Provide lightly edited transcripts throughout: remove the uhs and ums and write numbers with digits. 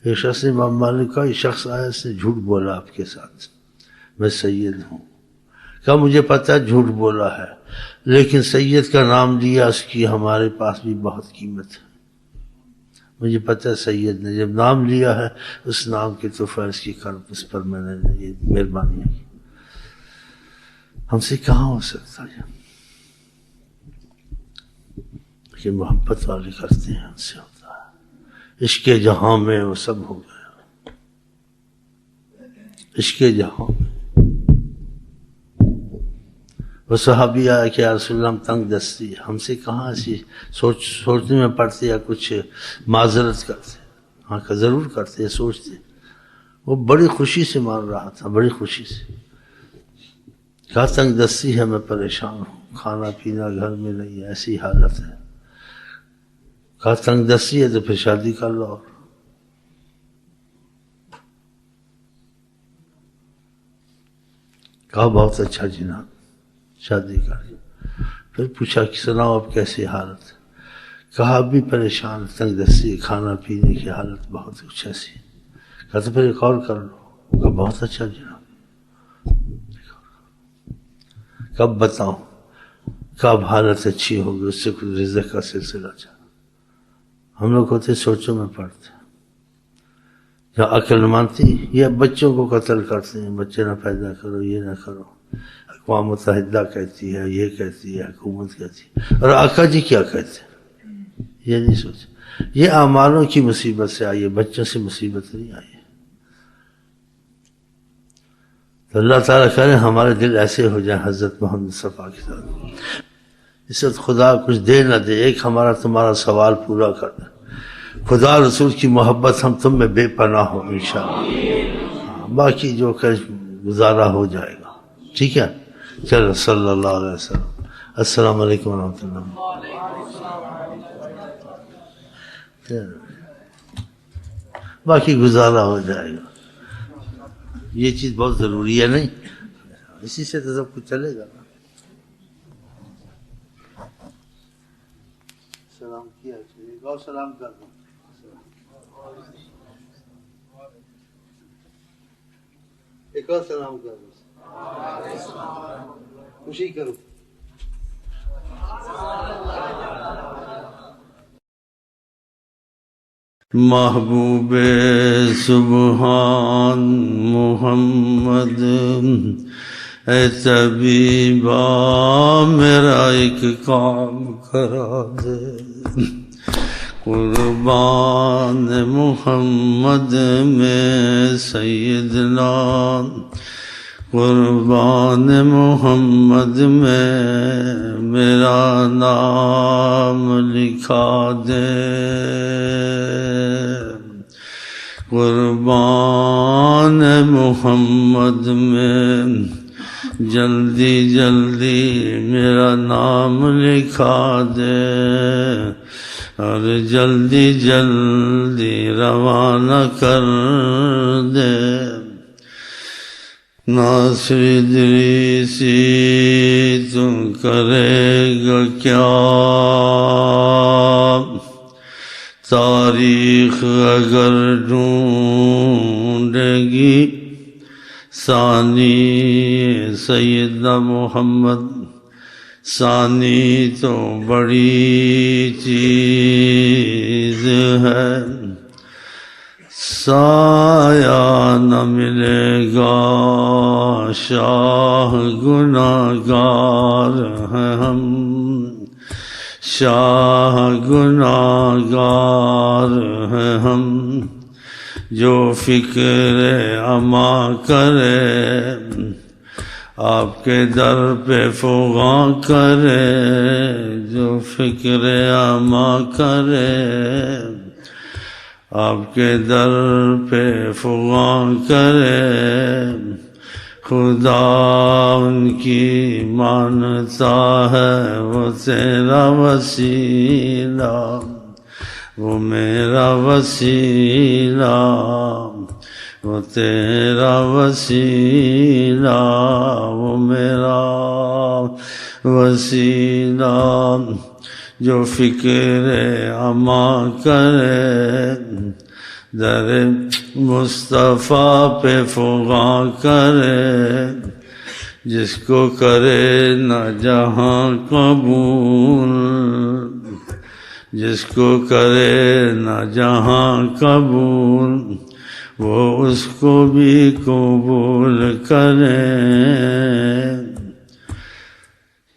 ایک شخص نے امام مالک کا ایک شخص آیا، اس نے جھوٹ بولا آپ کے ساتھ، میں سید ہوں. کہا مجھے پتہ ہے جھوٹ بولا ہے، لیکن سید کا نام لیا، اس کی ہمارے پاس بھی بہت قیمت ہے. مجھے پتہ ہے سید نے جب نام لیا ہے، اس نام کے تو فیض کی کرب اس پر میں نے یہ مہربانی کی. ہم سے کہاں ہو سکتا ہے؟ لیکن محبت والے کرتے ہیں، ان سے ہوتا ہے. عشق جہاں میں وہ سب ہو گیا، عشق جہاں میں. وہ صحابی آیا کہ یا رسول اللہ ہم تنگ دستی، ہم سے کہاں ایسی سوچنے میں پڑتے یا کچھ معذرت کرتے. ہاں کہ ضرور کرتے یا سوچتے. وہ بڑی خوشی سے مان رہا تھا، بڑی خوشی سے. کہا تنگ دستی ہے، میں پریشان ہوں، کھانا پینا گھر میں نہیں، ایسی حالت ہے. کہا تنگ دستی ہے تو پھر شادی کر لو. کہا بہت اچھا جناب، شادی کر لی. پھر پوچھا کہ سناؤ اب کیسی حالت ہے؟ کہا اب بھی پریشان، تنگ دستی، کھانا پینے کی حالت بہت کچھ ایسی. کہا تو پھر ایک اور کر لو. کہا بہت اچھا جناب. کب بتاؤں؟ کب حالت اچھی ہوگی اس سے کچھ رزق کا سلسلہ چلا. ہم لوگ ہوتے سوچوں میں پڑتے، یا عقل مانتی، یا بچوں کو قتل کرتے ہیں، بچے نہ پیدا کرو، یہ نہ کرو. اقوام متحدہ کہتی ہے، یہ کہتی ہے، حکومت کہتی ہے. اور آقا جی کیا کہتے ہیں؟ یہ نہیں سوچے. یہ اعمالوں کی مصیبت سے آئی ہے، بچوں سے مصیبت نہیں آئی ہے. تو اللہ تعالیٰ کرے ہمارے دل ایسے ہو جائیں حضرت محمد مصطفیٰ کے ساتھ. اس وقت خدا کچھ دے نہ دے، ایک ہمارا تمہارا سوال پورا کر دے. خدا رسول کی محبت ہم تم میں بے پناہ ہو انشاءاللہ. باقی جو کہ گزارا ہو جائے گا. ٹھیک ہے، چلو صلی اللہ علیہ وسلم. السلام علیکم ورحمۃ اللہ. باقی گزارا ہو جائے گا. یہ چیز بہت ضروری ہے نہیں؟ اسی سے تو سب کچھ چلے گا. سلام کیا چاہیے، گاؤ سلام کر دو. ایک اور سلام کر دو، خوشی کرو. محبوب سبحان محمد اے طبیبا میرا ایک کام کرا دے. قربان محمد میں سیدنا، قربان محمد میں میرا نام لکھا دے. قربان محمد میں جلدی جلدی میرا نام لکھا دے، اور جلدی جلدی روانہ کر دے. ناصر ادریسی تم کرے گا کیا، تاریخ اگر ڈھونڈے گی ثانی سیدنا محمد. ثانی تو بڑی چیز ہے، سایہ نہ ملے گا. شاہ گناہگار ہیں ہم، شاہ گناہگار ہیں ہم. جو فکر اما کرے آپ کے در پہ فغاں کرے، جو فکر اما کرے آپ کے در پہ فغاں کرے. خدا ان کی مانتا ہے، وہ تیرا وسیلہ، وہ میرا وسیلہ، وہ تیرا وسیلہ، وہ میرا وسیلہ. جو فکر اما کرے در مصطفیٰ پہ فغاں کرے، جس کو کرے نہ جہاں قبول، جس کو کرے نہ جہاں قبول، وہ اس کو بھی قبول کرے۔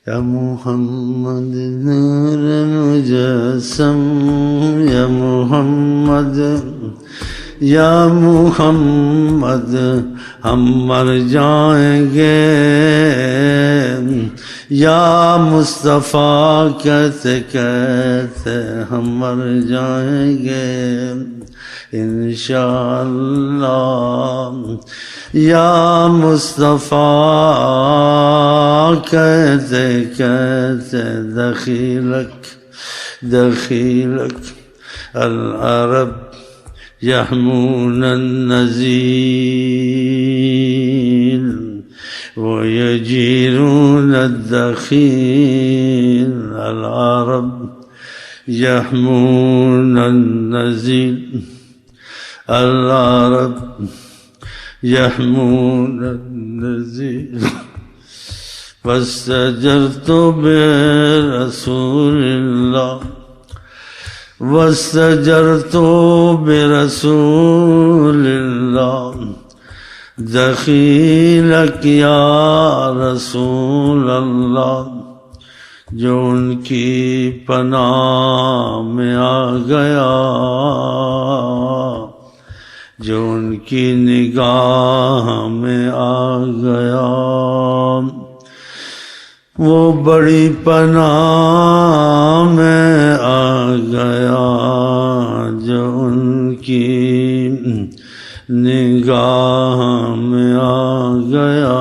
یا محمد نور مجسم، یا محمد یا محمد ہم مر جائیں گے، یا مصطفیٰ کہتے کہتے ہم مر جائیں گے انشاءاللہ، یا مصطفیٰ کہتے کہتے دخیلک دخیلک العرب یحمون النزیل ویجیرون الدخیل، العرب یحمون النزیل، العرب یحمون النزیل، فاستجرت برسول اللہ، واستجرت برسول اللہ دخیلک یا رسول اللہ، جو ان کی پناہ میں آ گیا، جو ان کی نگاہ میں آ گیا، وہ بڑی پناہ میں آ گیا، جو ان کی نگاہ میں آ گیا،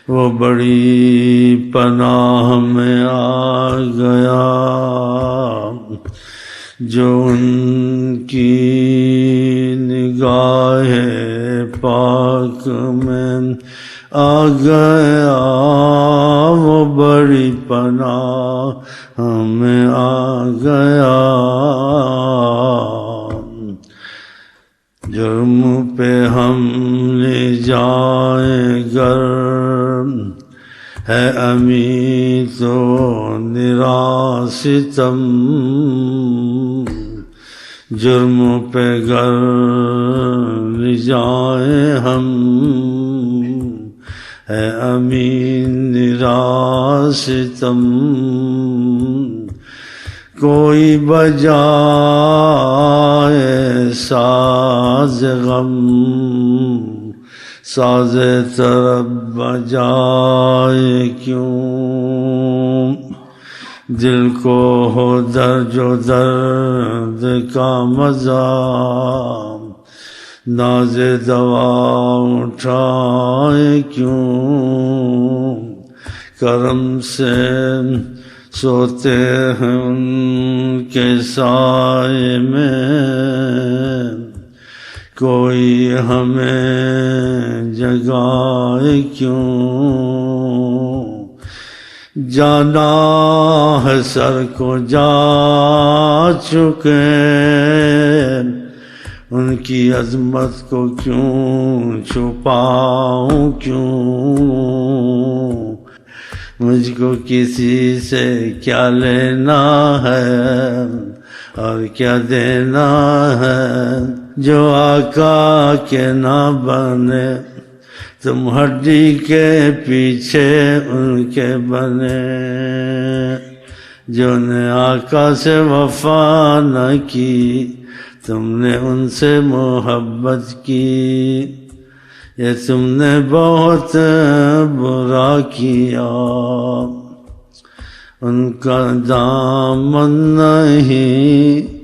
وہ بڑی پناہ میں آ گیا، جو ان کی نگاہ پاک میں آ گیا، وہ بڑی پناہ میں آ گیا۔ جرم پہ ہم لے جائیں گر ہے امی تو نراستم، جرم پہ گر لے جائیں ہم ہے امین نراستم، کوئی بجائے ساز غم، ساز طرب بجائے کیوں، دل کو ہو درد و درد کا مزہ، ناز دوا اٹھائے کیوں، کرم سے سوتے ہیں ان کے سائے میں، کوئی ہمیں جگائے کیوں، جانا ہے سر کو جا چکے، ان کی عظمت کو کیوں چھپاؤں کیوں، مجھ کو کسی سے کیا لینا ہے اور کیا دینا ہے، جو آقا کے نہ بنے تم ہڈی کے پیچھے ان کے بنے، جو نے آقا سے وفا نہ کی تم نے ان سے محبت کی، یہ تم نے بہت برا کیا، ان کا دامن نہیں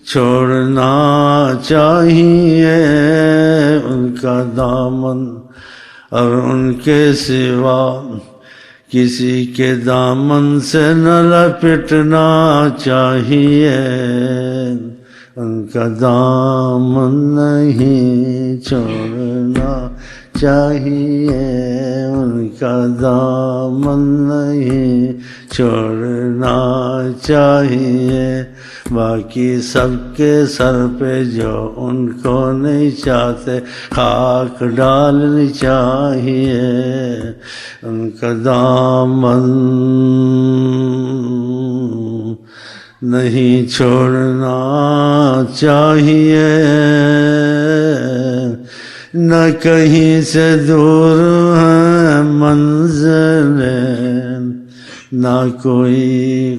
چھوڑنا چاہیے، ان کا دامن اور ان کے سوا کسی کے دامن سے نہ لپٹنا چاہیے، ان کا دامن نہیں چھوڑنا چاہیے، ان کا دامن نہیں چھوڑنا چاہیے، باقی سب کے سر پہ جو ان کو نہیں چاہتے خاک ڈالنی چاہیے، ان کا دامن نہیں چھوڑنا چاہیے، نہ کہیں سے دور ہے منزلیں، نہ کوئی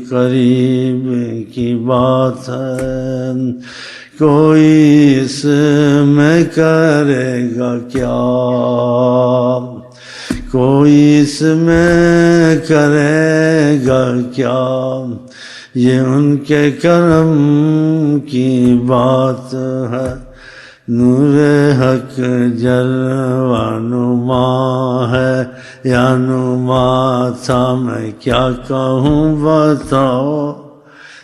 قریب کی بات ہے، کوئی اس میں کرے گا کیا، کوئی اس میں کرے گا کیا، یہ ان کے کرم کی بات ہے، نور حق جلوہ نما ہے یا نما تھا، میں کیا کہوں بتاؤ،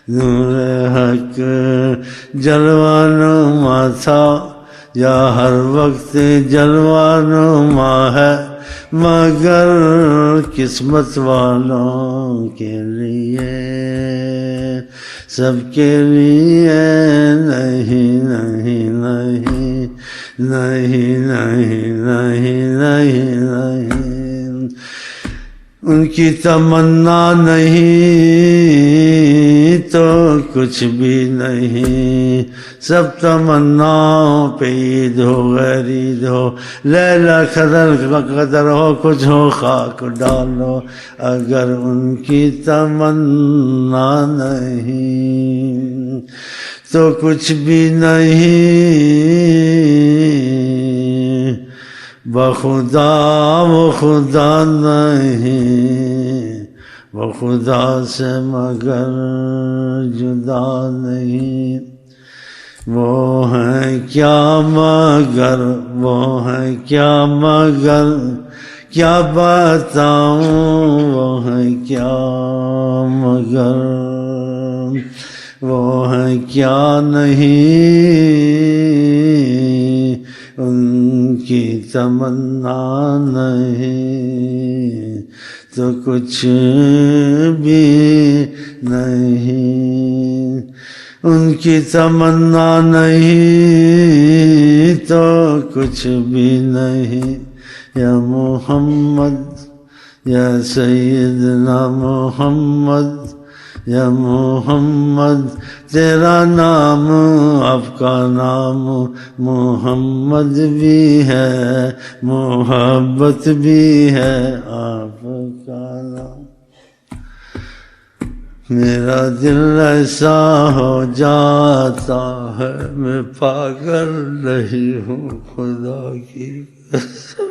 نور حق جلوہ نما تھا یا ہر وقت جلوہ نما ہے، مگر قسمت والوں کے لیے، سب کے لیے نہیں نہیں نہیں نہیں نہیں نہیں نہیں نہیں، ان کی تمنا نہیں تو کچھ بھی نہیں، سب تمناؤں پہ عید ہو غیر عید ہو، لیلہ قدر ہو کچھ ہو خاک ڈالو، اگر ان کی تمنا نہیں تو کچھ بھی نہیں، بخدا وہ خدا نہیں، وہ خدا سے مگر جدا نہیں، وہ ہیں کیا مگر، وہ ہیں کیا مگر، کیا بتاؤں وہ ہیں کیا مگر، وہ ہیں کیا نہیں، ان کی تمنا نہیں تو کچھ بھی نہیں، ان کی تمنا نہیں تو کچھ بھی نہیں، یا محمد یا سیدنا محمد، یا محمد تیرا نام آپ کا نام محمد بھی ہے، محبت بھی ہے آپ کا نام، میرا دل ایسا ہو جاتا ہے، میں پاگل نہیں ہوں خدا کی قسم،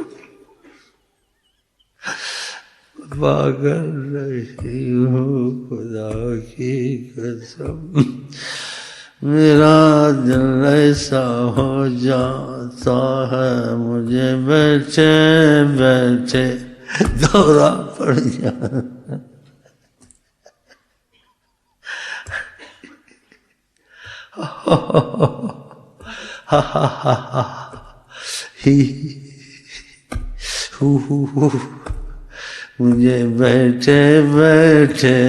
پاگل نہیں ہوں خدا کی قسم، میرا دل ایسا ہو جاتا ہے، مجھے بیٹھے بیٹھے دورہ پڑ جاتا، مجھے بیٹھے بیٹھے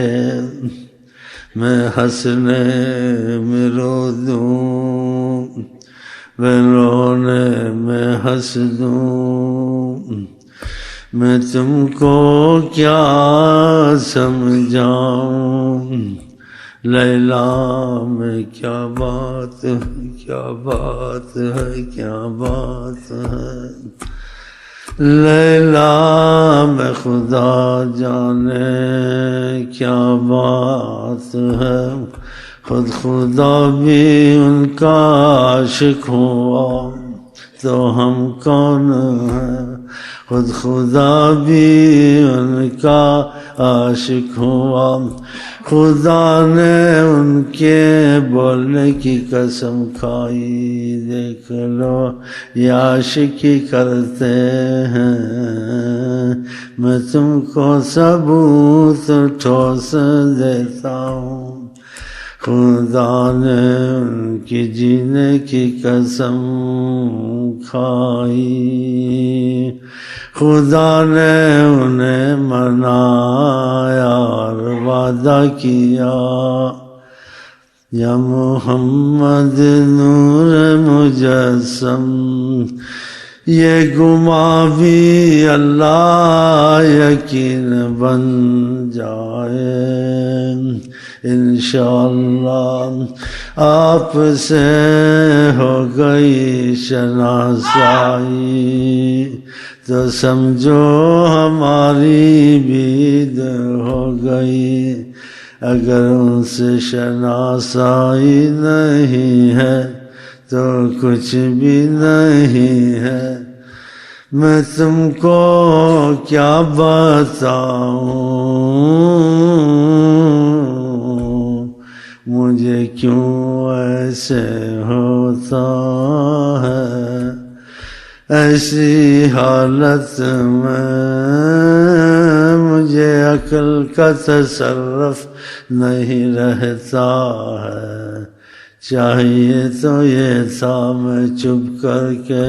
میں ہنسنے میں رو دوں، میں رونے میں ہنس دوں، میں تم کو کیا سمجھاؤں، لیلا میں کیا بات ہے، کیا بات ہے، کیا بات ہے، لیلا میں خدا جانے کیا بات ہے، خود خدا بھی ان کا عاشق ہوا تو ہم کون ہیں، خود خدا بھی ان کا عاشق ہوا، خدا نے ان کے بولنے کی قسم کھائی، دیکھ لو یہ عاشقی کرتے ہیں، میں تم کو ثبوت ٹھوس دیتا ہوں، خدا نے ان کی جینے کی قسم کھائی، خدا نے انہیں منایا اور وعدہ کیا، یا محمد نور مجسم، یہ گما بھی اللہ یقین بن جائے، انشاءاللہ آپ سے ہو گئی شناسائی، تو سمجھو ہماری بھی ہو گئی، اگر ان سے شناسائی نہیں ہے تو کچھ بھی نہیں ہے۔ میں تم کو کیا بتاؤں، مجھے کیوں ایسے ہوتا ہے، ایسی حالت میں مجھے عقل کا تصرف نہیں رہتا ہے، چاہیے تو یہ تھا میں چپ کر کے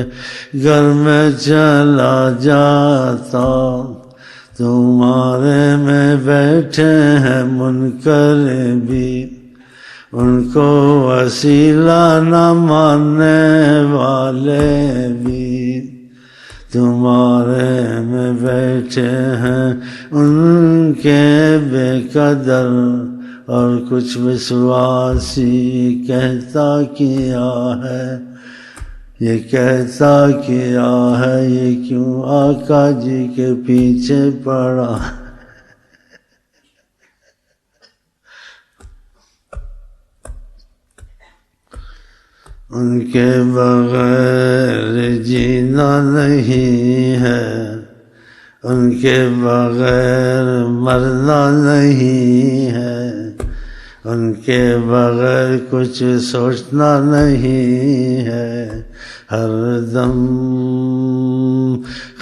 گھر میں چلا جاتا، تمہارے میں بیٹھے ہیں منکر بھی، ان کو وسیلہ نہ ماننے والے بھی، تمہارے میں بیٹھے ہیں ان کے بے قدر، اور کچھ وسواسی کہتا کیا ہے، یہ کہتا کیا ہے، یہ کیوں آقا جی کے پیچھے پڑا، ان کے بغیر جینا نہیں ہے، ان کے بغیر مرنا نہیں ہے، ان کے بغیر کچھ سوچنا نہیں ہے، ہر دم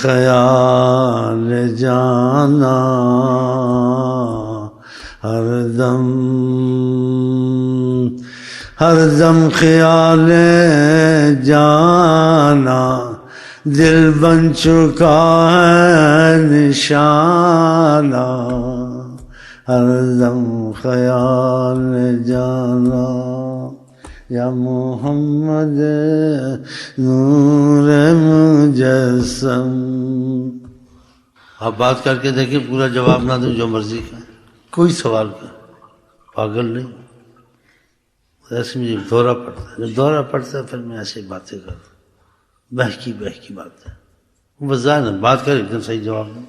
خیال جانا، ہر دم خیال جانا، دل بن چکا ہے نشانہ، ہر دم خیال جانا، یا محمد نور مجسم۔ آپ بات کر کے دیکھیں، پورا جواب نہ دیں، جو مرضی کا کوئی سوال کا، پاگل نہیں، ایسے مجھے دورہ پڑتا ہے، جب دورہ پڑتا ہے پھر میں ایسے باتیں کرتا ہوں، بہکی بات ہے، بظاہر بات کر ایک دم صحیح جواب دوں،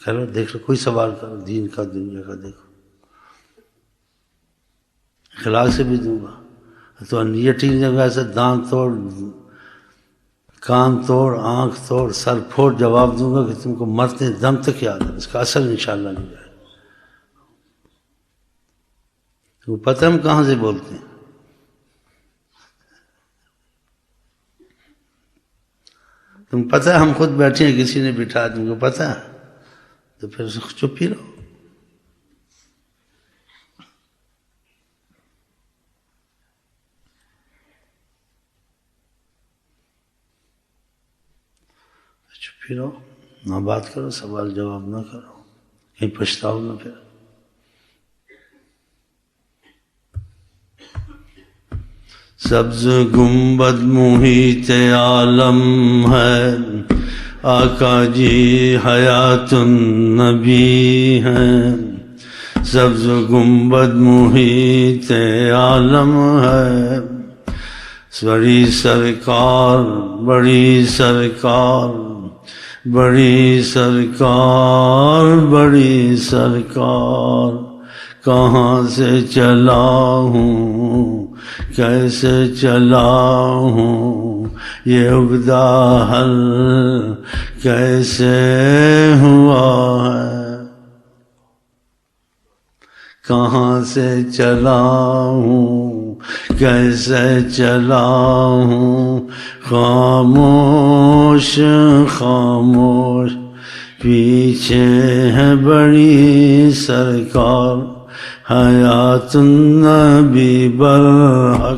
کرو دیکھ لو، کوئی سوال کرو، دین کا دنیا کا دیکھو، اخلاق سے بھی دوں گا، تو نیت ہی جگہ سے دان توڑ، کان توڑ، آنکھ توڑ، سر پھوڑ جواب دوں گا کہ تم کو مرتے دم تک یاد ہے، اس کا اثر انشاءاللہ نہیں جائے۔ تو پتہ ہم کہاں سے بولتے ہیں، تم پتہ ہم خود بیٹھے ہیں، کسی نے بٹھا تم کو پتہ ہے، تو پھر چپ ہی رہو۔ چپ ہی رہو، نہ بات کرو، سوال جواب نہ کرو، کہیں پچھتاؤ نہ پھر۔ سبز گنبد محیط عالم ہے، آقا جی حیات النبی ہے، سبز گنبد محیط عالم ہے، بڑی سرکار، بڑی سرکار، بڑی سرکار، بڑی سرکار، کہاں سے چلا ہوں، کیسے چلا ہوں، یہ عقدہ حل کیسے ہوا ہے، کہاں سے چلا ہوں، کیسے چلا ہوں، خاموش خاموش پیچھے ہے بڑی سرکار، حیات النبی برحق